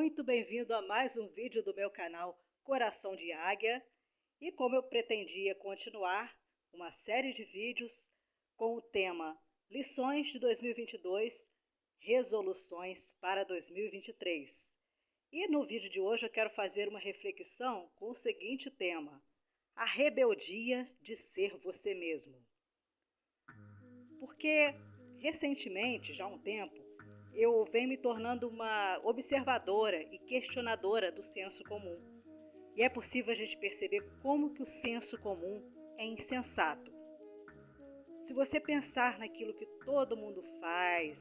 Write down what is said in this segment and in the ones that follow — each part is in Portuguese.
muito bem-vindo a mais um vídeo do meu canal Coração de Águia. E como eu pretendia continuar uma série de vídeos com o tema Lições de 2022, Resoluções para 2023. E no vídeo de hoje eu quero fazer uma reflexão com o seguinte tema: a rebeldia de ser você mesmo. Porque recentemente, já há um tempo, eu venho me tornando uma observadora e questionadora do senso comum. E é possível a gente perceber como que o senso comum é insensato. Se você pensar naquilo que todo mundo faz,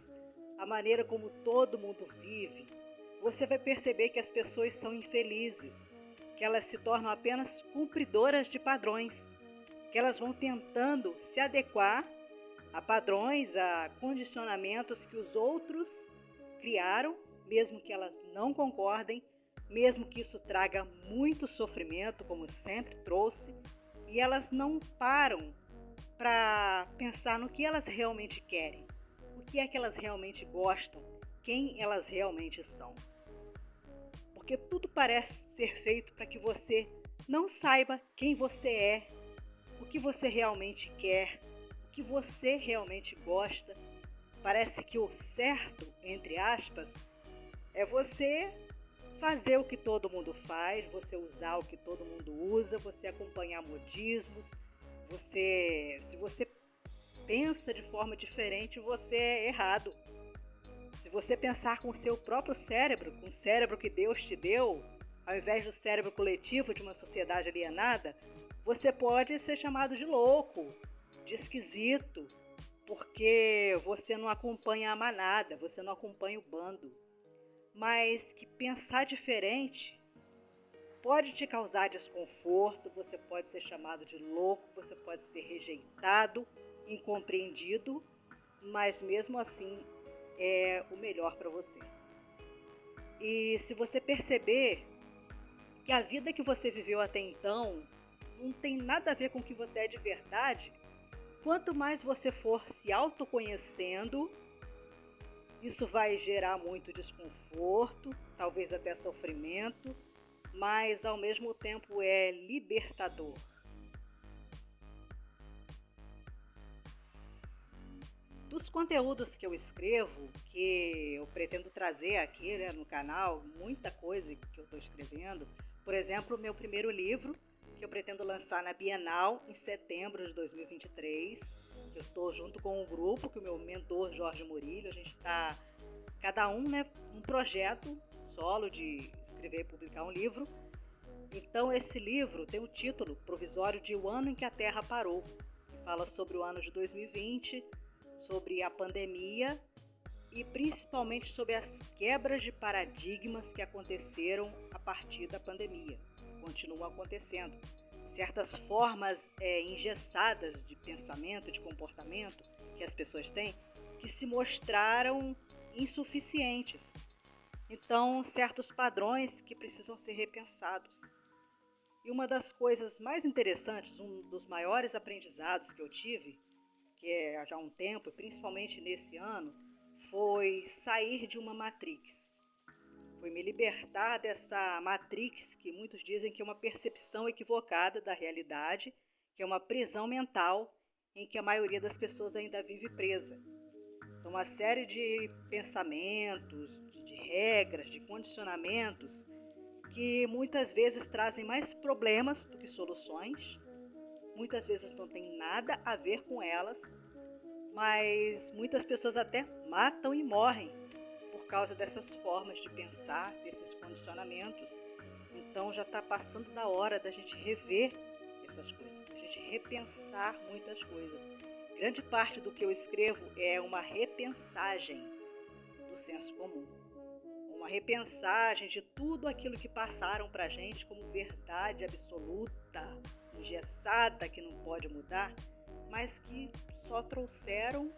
a maneira como todo mundo vive, você vai perceber que as pessoas são infelizes, que elas se tornam apenas cumpridoras de padrões, que elas vão tentando se adequar a padrões, a condicionamentos que os outros criaram, mesmo que elas não concordem, mesmo que isso traga muito sofrimento, como sempre trouxe, e elas não param para pensar no que elas realmente querem, o que é que elas realmente gostam, quem elas realmente são. Porque tudo parece ser feito para que você não saiba quem você é, o que você realmente quer, o que você realmente gosta. Parece que o certo, entre aspas, é você fazer o que todo mundo faz, você usar o que todo mundo usa, você acompanhar modismos, se você pensa de forma diferente, você é errado. Se você pensar com o seu próprio cérebro, com o cérebro que Deus te deu, ao invés do cérebro coletivo de uma sociedade alienada, você pode ser chamado de louco, de esquisito, porque você não acompanha a manada, você não acompanha o bando. Mas que pensar diferente pode te causar desconforto, você pode ser chamado de louco, você pode ser rejeitado, incompreendido, mas mesmo assim é o melhor para você. E se você perceber que a vida que você viveu até então não tem nada a ver com o que você é de verdade, quanto mais você for se autoconhecendo, isso vai gerar muito desconforto, talvez até sofrimento, mas ao mesmo tempo é libertador. Dos conteúdos que eu escrevo, que eu pretendo trazer aqui, no canal, muita coisa que eu estou escrevendo. Por exemplo, o meu primeiro livro, que eu pretendo lançar na Bienal em setembro de 2023. Eu estou junto com um grupo, que o meu mentor Jorge Murillo, a gente está, cada um, um projeto solo de escrever e publicar um livro. Então esse livro tem o título provisório de O Ano em que a Terra Parou, que fala sobre o ano de 2020, sobre a pandemia e principalmente sobre as quebras de paradigmas que aconteceram a partir da pandemia. Continuam acontecendo. Certas formas engessadas de pensamento, de comportamento que as pessoas têm, que se mostraram insuficientes. Então, certos padrões que precisam ser repensados. E uma das coisas mais interessantes, um dos maiores aprendizados que eu tive, que é já há um tempo, principalmente nesse ano, foi sair de uma matrix. Foi me libertar dessa matrix que muitos dizem que é uma percepção equivocada da realidade, que é uma prisão mental em que a maioria das pessoas ainda vive presa. Então, uma série de pensamentos, de regras, de condicionamentos que muitas vezes trazem mais problemas do que soluções, muitas vezes não tem nada a ver com elas, mas muitas pessoas até matam e morrem por causa dessas formas de pensar, desses condicionamentos. Então já está passando da hora da gente rever essas coisas, da gente repensar muitas coisas. Grande parte do que eu escrevo é uma repensagem do senso comum, uma repensagem de tudo aquilo que passaram para a gente como verdade absoluta, engessada, que não pode mudar, mas que só trouxeram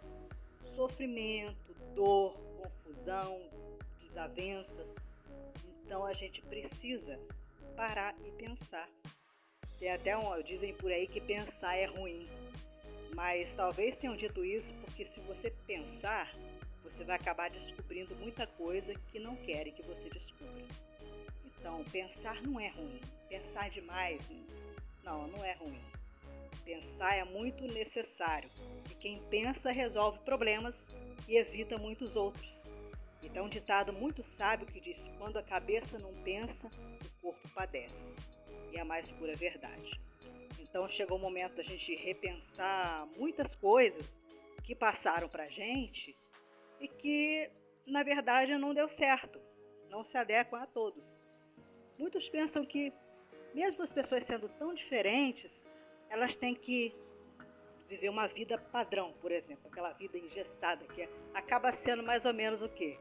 sofrimento, dor, confusão, desavenças. Então a gente precisa parar e pensar. Tem até dizem por aí que pensar é ruim, mas talvez tenham dito isso porque se você pensar, você vai acabar descobrindo muita coisa que não querem que você descubra. Então, pensar não é ruim. Pensar demais, não é ruim. Pensar é muito necessário. E quem pensa resolve problemas e evita muitos outros. Então, um ditado muito sábio que diz: quando a cabeça não pensa, o corpo padece. E é a mais pura verdade. Então, chegou o momento da gente repensar muitas coisas que passaram pra gente e que, na verdade, não deu certo. Não se adequam a todos. Muitos pensam que, mesmo as pessoas sendo tão diferentes, elas têm que viver uma vida padrão, por exemplo, aquela vida engessada, que acaba sendo mais ou menos o quê?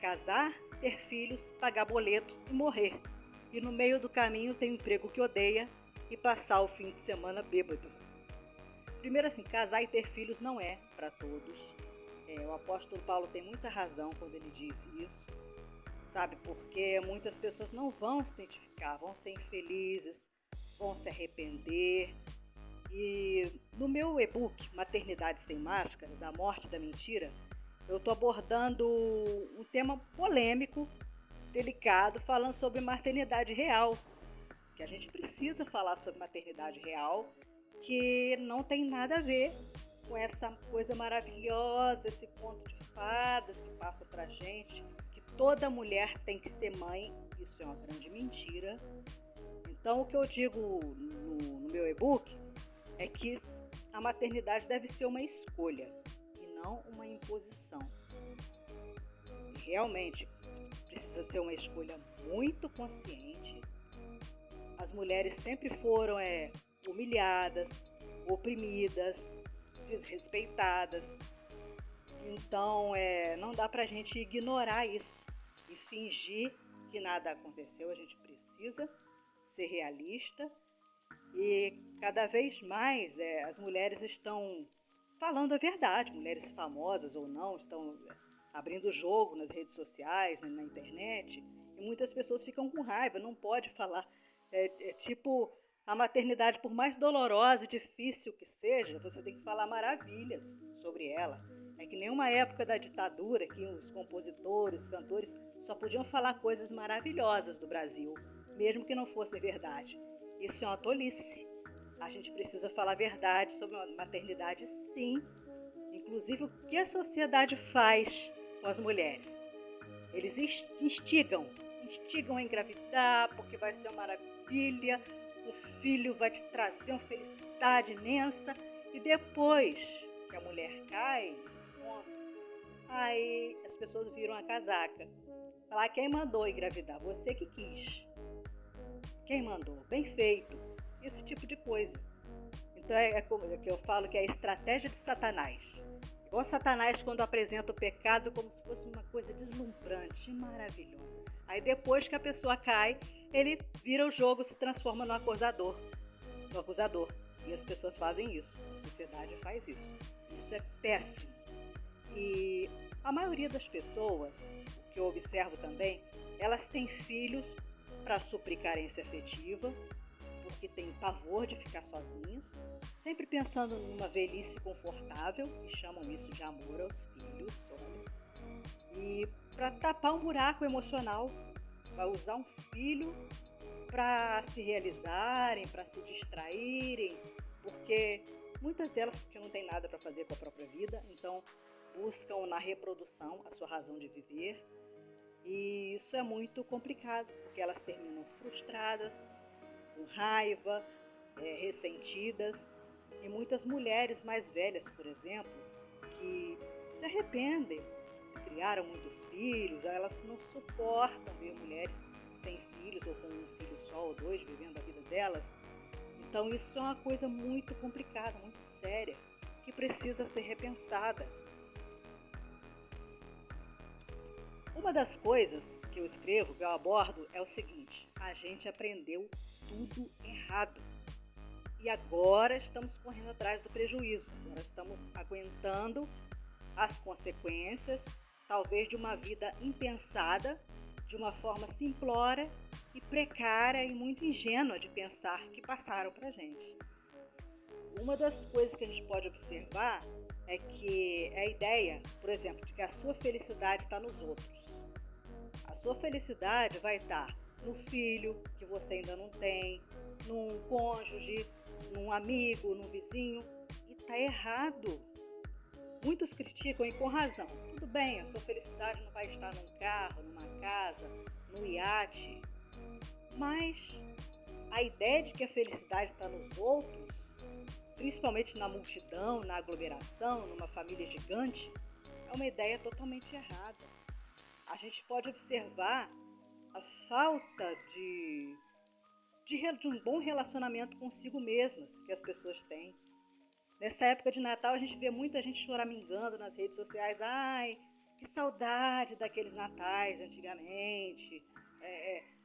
Casar, ter filhos, pagar boletos e morrer. E no meio do caminho tem um emprego que odeia e passar o fim de semana bêbado. Primeiro assim, casar e ter filhos não é para todos. O apóstolo Paulo tem muita razão quando ele diz isso. Sabe, porque muitas pessoas não vão se identificar, vão ser infelizes, vão se arrepender. E no meu e-book Maternidade Sem Máscaras, A Morte da Mentira, eu estou abordando um tema polêmico, delicado, falando sobre maternidade real. Que a gente precisa falar sobre maternidade real, que não tem nada a ver com essa coisa maravilhosa, esse conto de fadas que passa pra gente, que toda mulher tem que ser mãe. Isso é uma grande mentira. Então, o que eu digo no meu e-book é que a maternidade deve ser uma escolha e não uma imposição. E realmente precisa ser uma escolha muito consciente. As mulheres sempre foram humilhadas, oprimidas, desrespeitadas. Então, não dá pra gente ignorar isso e fingir que nada aconteceu. A gente precisa ser realista. E cada vez mais as mulheres estão falando a verdade, mulheres famosas ou não, estão abrindo jogo nas redes sociais, na internet, e muitas pessoas ficam com raiva, não pode falar. Tipo, a maternidade, por mais dolorosa e difícil que seja, você tem que falar maravilhas sobre ela. É que nem uma época da ditadura, que os compositores, cantores, só podiam falar coisas maravilhosas do Brasil, mesmo que não fosse verdade. Isso é uma tolice. A gente precisa falar a verdade sobre a maternidade, sim. Inclusive, o que a sociedade faz com as mulheres? Eles instigam a engravidar, porque vai ser uma maravilha, o filho vai te trazer uma felicidade imensa. E depois que a mulher cai nesse ponto, aí as pessoas viram a casaca. Falar: quem mandou engravidar? Você que quis. Quem mandou? Bem feito. Esse tipo de coisa. Então é que eu falo que é a estratégia de Satanás. Igual Satanás quando apresenta o pecado como se fosse uma coisa deslumbrante, maravilhosa. Aí depois que a pessoa cai, ele vira o jogo, se transforma no acusador. E as pessoas fazem isso. A sociedade faz isso. Isso é péssimo. E a maioria das pessoas, o que eu observo também, elas têm filhos para suprir carência afetiva, porque tem pavor de ficar sozinhas, sempre pensando numa velhice confortável, e chamam isso de amor aos filhos, e para tapar um buraco emocional, vai usar um filho para se realizarem, para se distraírem, porque muitas delas que não têm nada para fazer com a própria vida, então buscam na reprodução a sua razão de viver. E isso é muito complicado, porque elas terminam frustradas, com raiva, ressentidas. E muitas mulheres mais velhas, por exemplo, que se arrependem, criaram muitos filhos, elas não suportam ver mulheres sem filhos ou com um filho só ou dois vivendo a vida delas. Então isso é uma coisa muito complicada, muito séria, que precisa ser repensada. Uma das coisas que eu escrevo, que eu abordo, é o seguinte: a gente aprendeu tudo errado. E agora estamos correndo atrás do prejuízo. Agora estamos aguentando as consequências, talvez de uma vida impensada, de uma forma simplória e precária e muito ingênua de pensar que passaram pra gente. Uma das coisas que a gente pode observar é que é a ideia, por exemplo, de que a sua felicidade está nos outros. A sua felicidade vai estar no filho que você ainda não tem, num cônjuge, num amigo, num vizinho. E está errado. Muitos criticam e com razão. Tudo bem, a sua felicidade não vai estar num carro, numa casa, num iate. Mas a ideia de que a felicidade está nos outros, principalmente na multidão, na aglomeração, numa família gigante, é uma ideia totalmente errada. A gente pode observar a falta de um bom relacionamento consigo mesmas que as pessoas têm. Nessa época de Natal a gente vê muita gente choramingando nas redes sociais. Ai, que saudade daqueles natais de antigamente.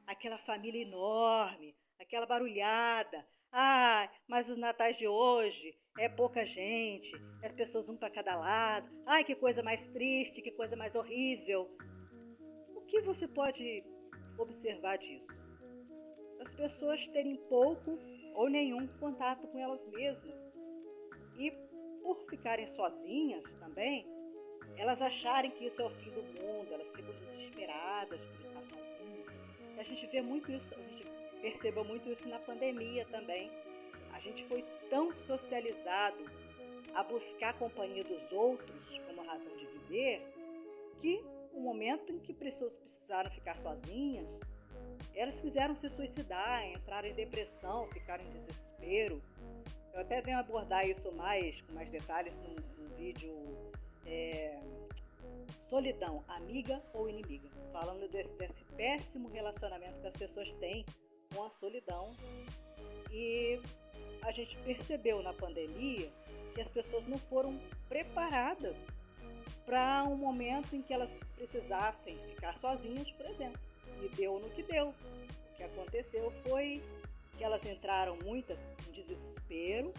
Aquela família enorme, aquela barulhada. Ai, mas os natais de hoje é pouca gente, as pessoas um para cada lado. Ai, que coisa mais triste, que coisa mais horrível. O que você pode observar disso? As pessoas terem pouco ou nenhum contato com elas mesmas. E por ficarem sozinhas também, elas acharem que isso é o fim do mundo, elas ficam desesperadas por estar sozinhas. E a gente vê muito isso, a gente percebeu muito isso na pandemia também. A gente foi tão socializado a buscar a companhia dos outros como razão de viver, que no momento em que pessoas precisaram ficar sozinhas, elas quiseram se suicidar, entraram em depressão, ficaram em desespero. Eu até venho abordar isso com mais detalhes num vídeo Solidão, amiga ou inimiga, falando desse péssimo relacionamento que as pessoas têm com a solidão. E a gente percebeu na pandemia que as pessoas não foram preparadas para um momento em que elas precisassem ficar sozinhas, por exemplo. E deu no que deu. O que aconteceu foi que elas entraram muitas em desespero,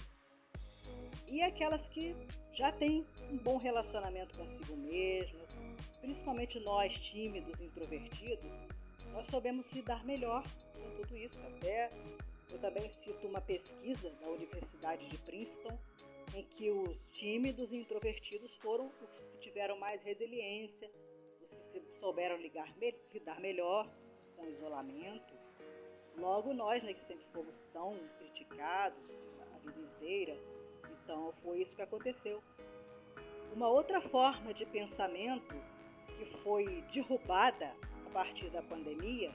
e aquelas que já têm um bom relacionamento consigo mesmas, principalmente nós tímidos, introvertidos, nós soubemos lidar melhor com tudo isso. Eu também cito uma pesquisa da Universidade de Princeton, em que os tímidos e introvertidos foram os que tiveram mais resiliência, os que souberam lidar melhor com o isolamento. Logo nós, né, que sempre fomos tão criticados a vida inteira, então foi isso que aconteceu. Uma outra forma de pensamento que foi derrubada a partir da pandemia,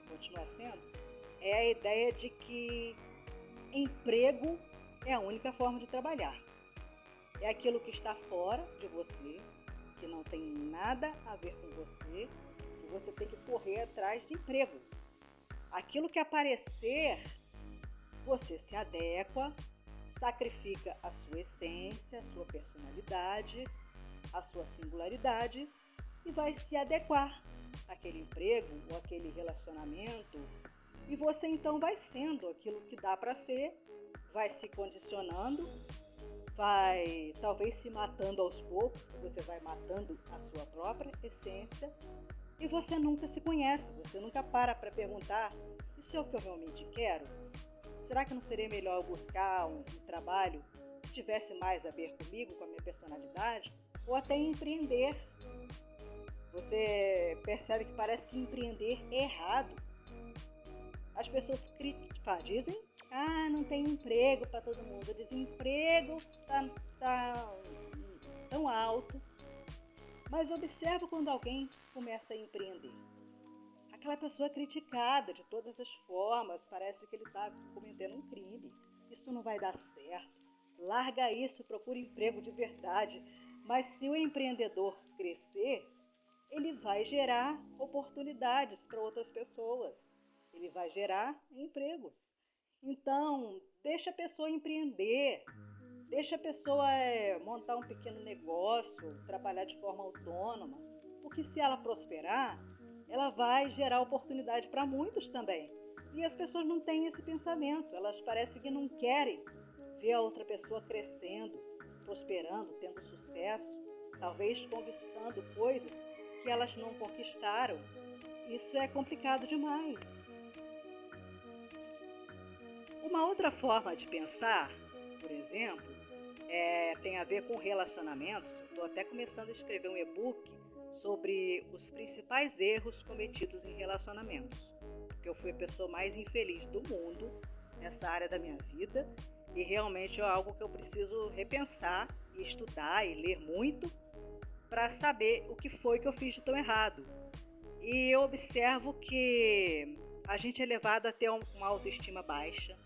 continua sendo, é a ideia de que emprego é a única forma de trabalhar. É aquilo que está fora de você, que não tem nada a ver com você, que você tem que correr atrás de emprego. Aquilo que aparecer, você se adequa, sacrifica a sua essência, a sua personalidade, a sua singularidade e vai se adequar àquele emprego ou àquele relacionamento. E você então vai sendo aquilo que dá para ser, vai se condicionando, vai talvez se matando aos poucos, você vai matando a sua própria essência e você nunca se conhece, você nunca para perguntar: isso é o que eu realmente quero? Será que não seria melhor eu buscar um trabalho que tivesse mais a ver comigo, com a minha personalidade? Ou até empreender? Você percebe que parece que empreender é errado. As pessoas dizem: não tem emprego para todo mundo, o desemprego está tão alto. Mas observa quando alguém começa a empreender. Aquela pessoa é criticada de todas as formas, parece que ele está cometendo um crime. Isso não vai dar certo. Larga isso, procura emprego de verdade. Mas se o empreendedor crescer, ele vai gerar oportunidades para outras pessoas. Ele vai gerar empregos. Então, deixa a pessoa empreender. Deixa a pessoa montar um pequeno negócio, trabalhar de forma autônoma. Porque se ela prosperar, ela vai gerar oportunidade para muitos também. E as pessoas não têm esse pensamento. Elas parecem que não querem ver a outra pessoa crescendo, prosperando, tendo sucesso, talvez conquistando coisas que elas não conquistaram. Isso é complicado demais. Uma outra forma de pensar, por exemplo, tem a ver com relacionamentos. Estou até começando a escrever um e-book sobre os principais erros cometidos em relacionamentos, porque eu fui a pessoa mais infeliz do mundo nessa área da minha vida e realmente é algo que eu preciso repensar e estudar e ler muito para saber o que foi que eu fiz de tão errado. E eu observo que a gente é levado a ter uma autoestima baixa,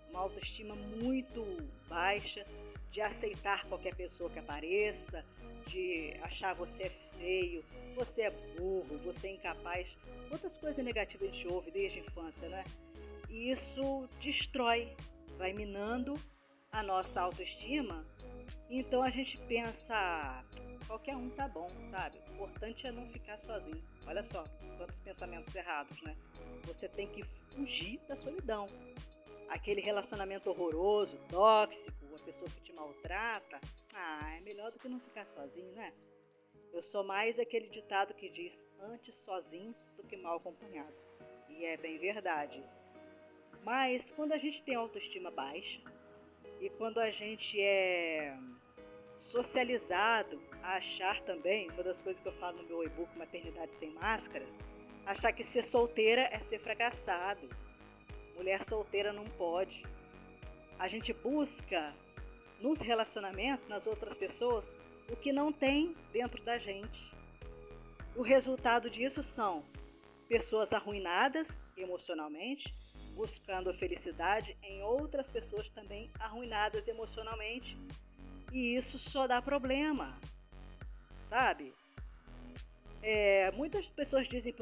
uma autoestima muito baixa, de aceitar qualquer pessoa que apareça, de achar você é feio, você é burro, você é incapaz. Quantas coisas negativas a gente ouve desde a infância, né? E isso destrói, vai minando a nossa autoestima. Então a gente pensa, qualquer um tá bom, sabe? O importante é não ficar sozinho. Olha só, quantos pensamentos errados, né? Você tem que fugir da solidão. Aquele relacionamento horroroso, tóxico, a pessoa que te maltrata, é melhor do que não ficar sozinho, né? Eu sou mais aquele ditado que diz, antes sozinho do que mal acompanhado. E é bem verdade. Mas quando a gente tem autoestima baixa e quando a gente é socializado a achar também, uma das coisas que eu falo no meu e-book Maternidade Sem Máscaras, achar que ser solteira é ser fracassado. Mulher solteira não pode. A gente busca nos relacionamentos, nas outras pessoas, o que não tem dentro da gente. O resultado disso são pessoas arruinadas emocionalmente, buscando a felicidade em outras pessoas também arruinadas emocionalmente. E isso só dá problema, sabe? Muitas pessoas dizem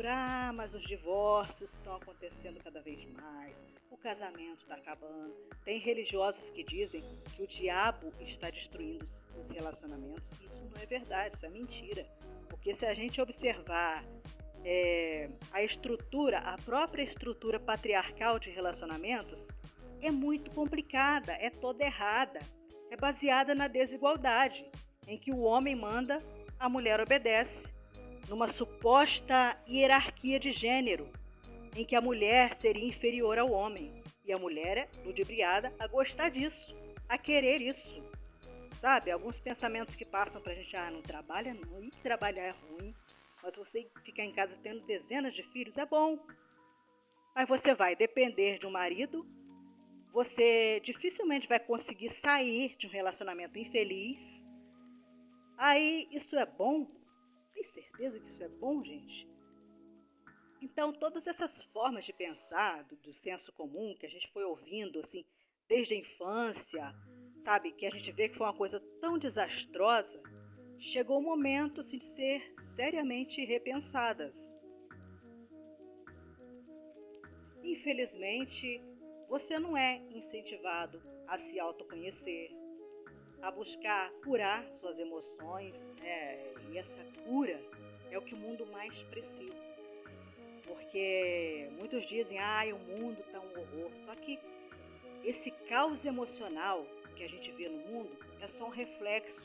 mas os divórcios estão acontecendo cada vez mais, o casamento está acabando. Tem religiosos que dizem que o diabo está destruindo os relacionamentos. Isso não é verdade, isso é mentira. Porque se a gente observar a própria estrutura patriarcal de relacionamentos, é muito complicada, é toda errada. É baseada na desigualdade, em que o homem manda, a mulher obedece, numa suposta hierarquia de gênero, em que a mulher seria inferior ao homem, e a mulher é ludibriada a gostar disso, a querer isso. Sabe, alguns pensamentos que passam pra gente, não trabalha não, e trabalhar é ruim, mas você ficar em casa tendo dezenas de filhos é bom. Aí você vai depender de um marido, você dificilmente vai conseguir sair de um relacionamento infeliz. Aí isso é bom? Tem certeza que isso é bom, gente? Então, todas essas formas de pensar, do senso comum, que a gente foi ouvindo, assim, desde a infância, sabe, que a gente vê que foi uma coisa tão desastrosa, chegou o momento, assim, de ser seriamente repensadas. Infelizmente, você não é incentivado a se autoconhecer, a buscar curar suas emoções, né? E essa cura é o que o mundo mais precisa. Porque muitos dizem, o mundo está um horror. Só que esse caos emocional que a gente vê no mundo é só um reflexo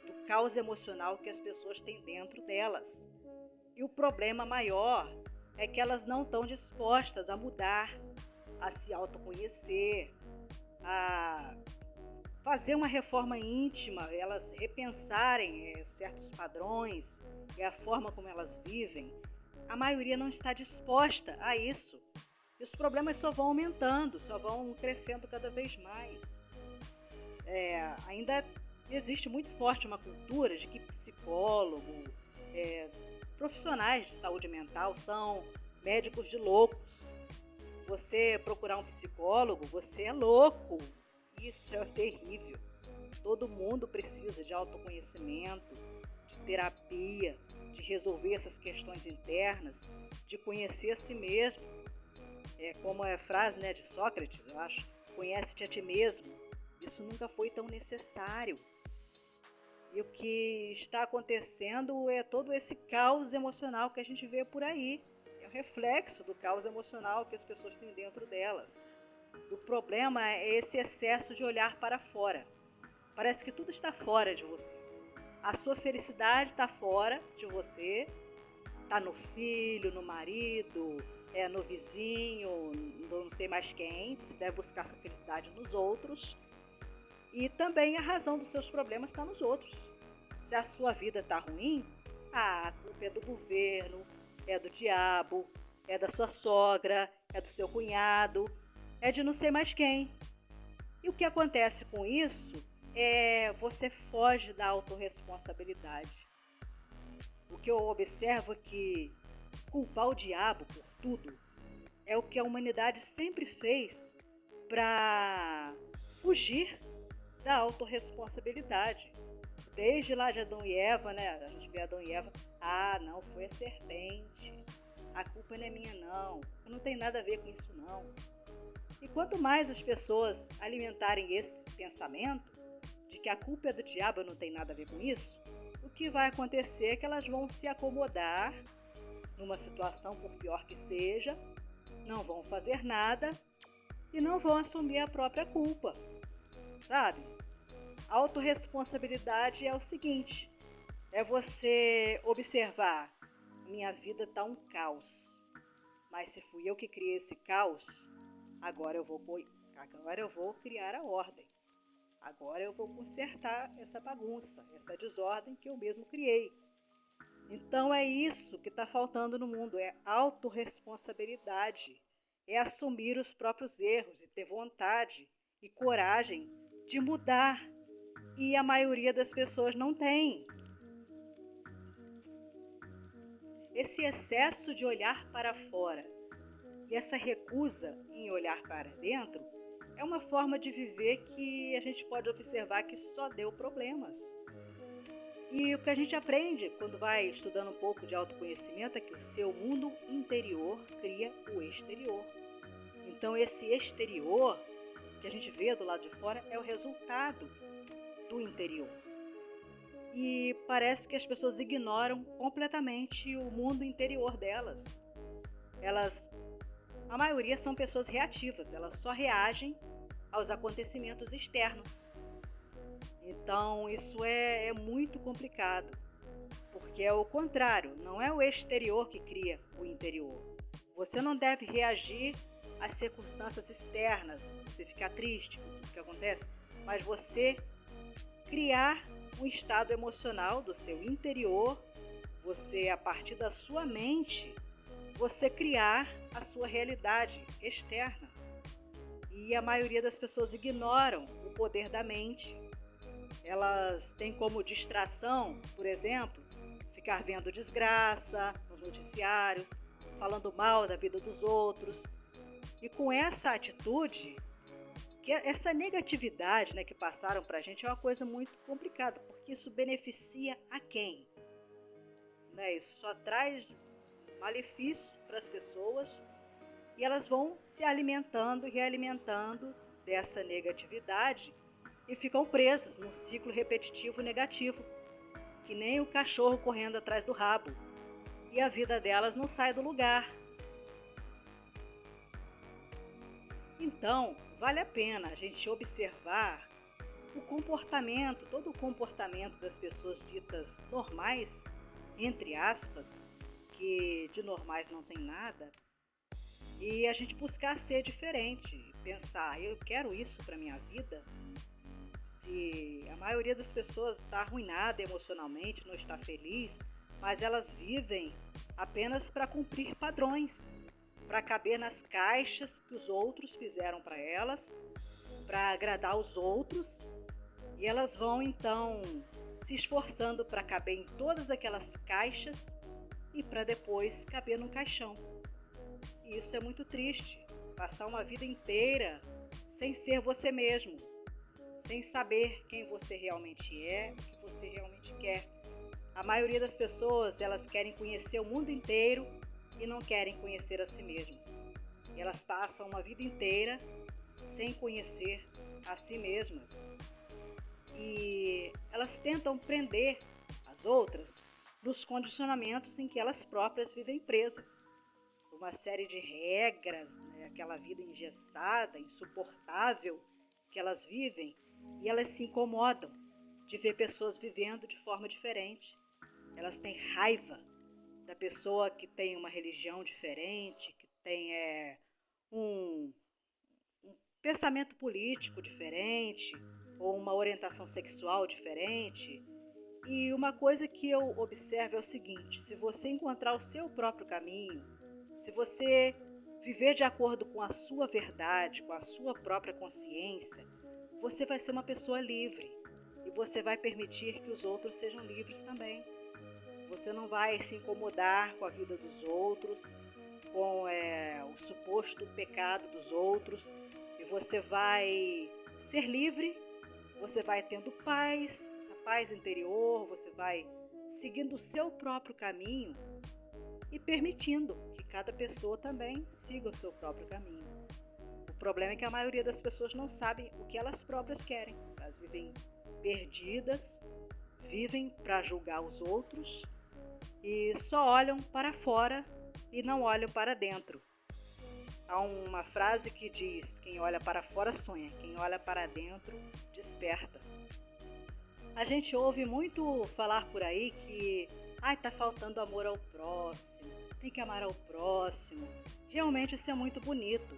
do caos emocional que as pessoas têm dentro delas. E o problema maior é que elas não estão dispostas a mudar, a se autoconhecer, a fazer uma reforma íntima, elas repensarem certos padrões e a forma como elas vivem. A maioria não está disposta a isso. E os problemas só vão aumentando, só vão crescendo cada vez mais. Ainda existe muito forte uma cultura de que psicólogo, profissionais de saúde mental são médicos de loucos. Você procurar um psicólogo, você é louco. Isso é terrível. Todo mundo precisa de autoconhecimento, de terapia, de resolver essas questões internas, de conhecer a si mesmo. Como é a frase, né, de Sócrates, eu acho, conhece-te a ti mesmo. Isso nunca foi tão necessário. E o que está acontecendo é todo esse caos emocional que a gente vê por aí. É o reflexo do caos emocional que as pessoas têm dentro delas. O problema é esse excesso de olhar para fora. Parece que tudo está fora de você. A sua felicidade está fora de você, está no filho, no marido, no vizinho, não sei mais quem. Você deve buscar sua felicidade nos outros. E também a razão dos seus problemas está nos outros. Se a sua vida está ruim, a culpa é do governo, é do diabo, é da sua sogra, é do seu cunhado, é de não sei mais quem. E o que acontece com isso é você foge da autorresponsabilidade. O que eu observo é que culpar o diabo por tudo é o que a humanidade sempre fez para fugir da autorresponsabilidade. Desde lá de Adão e Eva, né? A gente vê Adão e Eva, não, foi a serpente, a culpa não é minha não, eu não tenho nada a ver com isso não. E quanto mais as pessoas alimentarem esse pensamento de que a culpa é do diabo, eu não tenho nada a ver com isso, o que vai acontecer é que elas vão se acomodar numa situação, por pior que seja, não vão fazer nada e não vão assumir a própria culpa, sabe? A autorresponsabilidade é o seguinte, é você observar, minha vida está um caos, mas se fui eu que criei esse caos, agora eu vou criar a ordem, agora eu vou consertar essa bagunça, essa desordem que eu mesmo criei. Então é isso que está faltando no mundo, é autorresponsabilidade, é assumir os próprios erros e ter vontade e coragem de mudar. E a maioria das pessoas não tem. Esse excesso de olhar para fora e essa recusa em olhar para dentro é uma forma de viver que a gente pode observar que só deu problemas. E o que a gente aprende quando vai estudando um pouco de autoconhecimento é que o seu mundo interior cria o exterior. Então esse exterior que a gente vê do lado de fora é o resultado do interior. E parece que as pessoas ignoram completamente o mundo interior delas. A maioria são pessoas reativas, elas só reagem aos acontecimentos externos. Então isso é muito complicado, porque é o contrário, não é o exterior que cria o interior. Você não deve reagir às circunstâncias externas, você ficar triste com tudo que acontece, mas você criar um estado emocional do seu interior, você, a partir da sua mente, você criar a sua realidade externa. E a maioria das pessoas ignoram o poder da mente. Elas têm como distração, por exemplo, ficar vendo desgraça nos noticiários, falando mal da vida dos outros. E com essa atitude, essa negatividade, né, que passaram para a gente é uma coisa muito complicada, porque isso beneficia a quem? Né? Isso só traz malefício para as pessoas e elas vão se alimentando e realimentando dessa negatividade e ficam presas num ciclo repetitivo negativo, que nem o cachorro correndo atrás do rabo, e a vida delas não sai do lugar. Então, vale a pena a gente observar o comportamento, todo o comportamento das pessoas ditas normais, entre aspas, que de normais não tem nada, e a gente buscar ser diferente, pensar, eu quero isso para minha vida. Se a maioria das pessoas está arruinada emocionalmente, não está feliz, mas elas vivem apenas para cumprir padrões, para caber nas caixas que os outros fizeram para elas, para agradar os outros, e elas vão então se esforçando para caber em todas aquelas caixas e para depois caber num caixão. E isso é muito triste, passar uma vida inteira sem ser você mesmo, sem saber quem você realmente é, o que você realmente quer. A maioria das pessoas, elas querem conhecer o mundo inteiro e não querem conhecer a si mesmas. E elas passam uma vida inteira sem conhecer a si mesmas. E elas tentam prender as outras nos condicionamentos em que elas próprias vivem presas. Uma série de regras, né? Aquela vida engessada, insuportável que elas vivem, e elas se incomodam de ver pessoas vivendo de forma diferente. Elas têm raiva da pessoa que tem uma religião diferente, que tem um pensamento político diferente, ou uma orientação sexual diferente. E uma coisa que eu observo é o seguinte: se você encontrar o seu próprio caminho, se você viver de acordo com a sua verdade, com a sua própria consciência, você vai ser uma pessoa livre e você vai permitir que os outros sejam livres também. Você não vai se incomodar com a vida dos outros, com o suposto pecado dos outros, e você vai ser livre, você vai tendo paz, essa paz interior, você vai seguindo o seu próprio caminho e permitindo que cada pessoa também siga o seu próprio caminho. O problema é que a maioria das pessoas não sabem o que elas próprias querem. Elas vivem perdidas, vivem para julgar os outros e só olham para fora e não olham para dentro. Há uma frase que diz: quem olha para fora sonha, quem olha para dentro desperta. A gente ouve muito falar por aí que tá faltando amor ao próximo, tem que amar ao próximo. Realmente isso é muito bonito.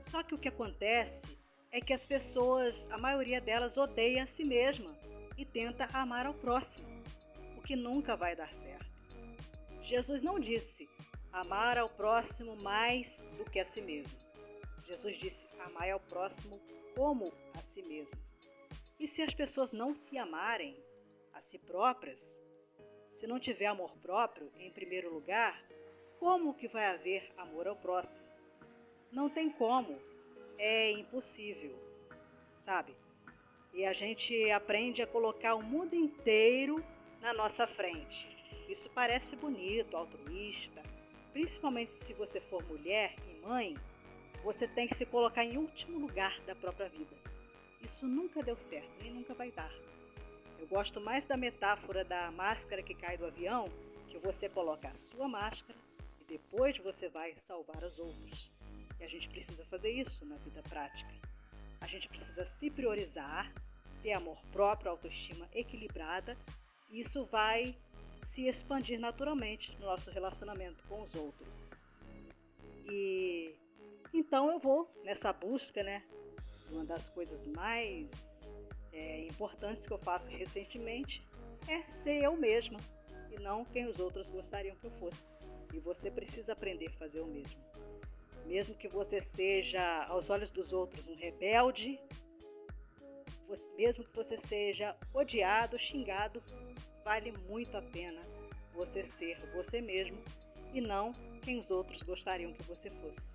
Só que o que acontece é que as pessoas, a maioria delas, odeia a si mesma e tenta amar ao próximo, o que nunca vai dar certo. Jesus não disse amar ao próximo mais do que a si mesmo. Jesus disse amar ao próximo como a si mesmo. E se as pessoas não se amarem a si próprias, se não tiver amor próprio em primeiro lugar, como que vai haver amor ao próximo? Não tem como, é impossível, sabe? E a gente aprende a colocar o mundo inteiro na nossa frente. Isso parece bonito, altruísta, principalmente se você for mulher e mãe, você tem que se colocar em último lugar da própria vida. Isso nunca deu certo, nem nunca vai dar. Eu gosto mais da metáfora da máscara que cai do avião, que você coloca a sua máscara e depois você vai salvar os outros. E a gente precisa fazer isso na vida prática. A gente precisa se priorizar, ter amor próprio, autoestima equilibrada, e isso vai se expandir naturalmente no nosso relacionamento com os outros. E então eu vou nessa busca, né? Uma das coisas mais importantes que eu faço recentemente é ser eu mesma e não quem os outros gostariam que eu fosse. E você precisa aprender a fazer o mesmo. Mesmo que você seja, aos olhos dos outros, um rebelde, mesmo que você seja odiado, xingado, vale muito a pena você ser você mesmo e não quem os outros gostariam que você fosse.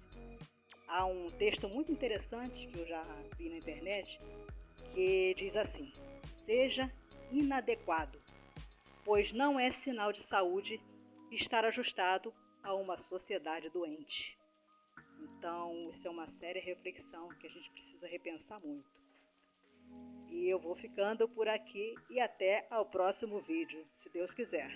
Há um texto muito interessante que eu já vi na internet que diz assim: seja inadequado, pois não é sinal de saúde estar ajustado a uma sociedade doente. Então, isso é uma séria reflexão que a gente precisa repensar muito. E eu vou ficando por aqui e até ao próximo vídeo, se Deus quiser.